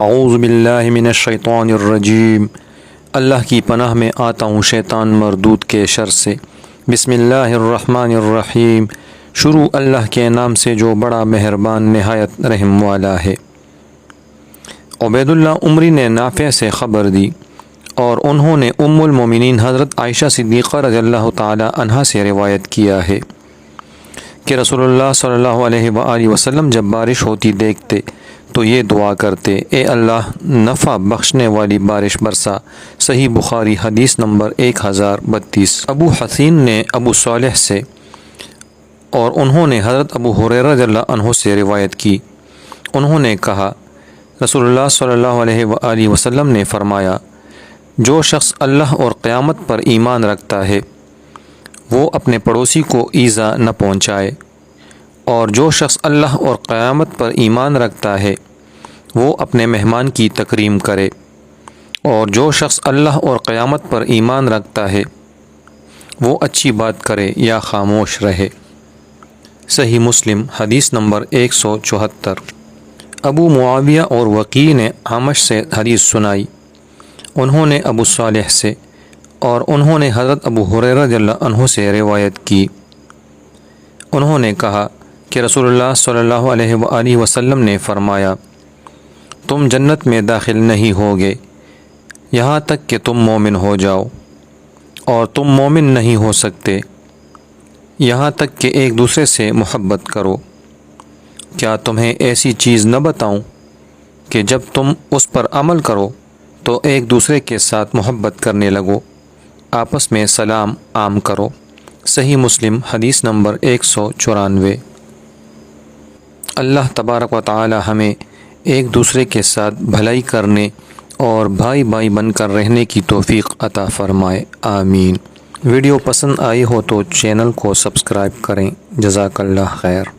اعوذ باللہ من الشیطان الرجیم۔ اللہ کی پناہ میں آتا ہوں شیطان مردود کے شر سے۔ بسم اللہ الرحمن الرحیم۔ شروع اللہ کے نام سے جو بڑا مہربان نہایت رحم والا ہے۔ عبید اللہ عمری نے نافع سے خبر دی اور انہوں نے ام المومنین حضرت عائشہ صدیقہ رضی اللہ تعالی عنہا سے روایت کیا ہے کہ رسول اللہ صلی اللہ علیہ وآلہ وسلم جب بارش ہوتی دیکھتے تو یہ دعا کرتے، اے اللہ نفع بخشنے والی بارش برسا۔ صحیح بخاری حدیث نمبر 1032۔ ابو حسین نے ابو صالح سے اور انہوں نے حضرت ابو ہریرہ رضی اللہ عنہ سے روایت کی، انہوں نے کہا رسول اللہ صلی اللہ علیہ وآلہ وسلم نے فرمایا، جو شخص اللہ اور قیامت پر ایمان رکھتا ہے وہ اپنے پڑوسی کو ایذا نہ پہنچائے، اور جو شخص اللہ اور قیامت پر ایمان رکھتا ہے وہ اپنے مہمان کی تکریم کرے، اور جو شخص اللہ اور قیامت پر ایمان رکھتا ہے وہ اچھی بات کرے یا خاموش رہے۔ صحیح مسلم حدیث نمبر 174۔ ابو معاویہ اور وقیع نے اعمش سے حدیث سنائی، انہوں نے ابو صالح سے اور انہوں نے حضرت ابو ہریرہ رضی اللہ عنہ سے روایت کی، انہوں نے کہا کہ رسول اللہ صلی اللہ علیہ وآلہ وسلم نے فرمایا، تم جنت میں داخل نہیں ہوگے یہاں تک کہ تم مومن ہو جاؤ، اور تم مومن نہیں ہو سکتے یہاں تک کہ ایک دوسرے سے محبت کرو۔ کیا تمہیں ایسی چیز نہ بتاؤں کہ جب تم اس پر عمل کرو تو ایک دوسرے کے ساتھ محبت کرنے لگو، آپس میں سلام عام کرو۔ صحیح مسلم حدیث نمبر 194۔ اللہ تبارک و تعالی ہمیں ایک دوسرے کے ساتھ بھلائی کرنے اور بھائی بھائی بن کر رہنے کی توفیق عطا فرمائے، آمین۔ ویڈیو پسند آئی ہو تو چینل کو سبسکرائب کریں، جزاک اللہ خیر۔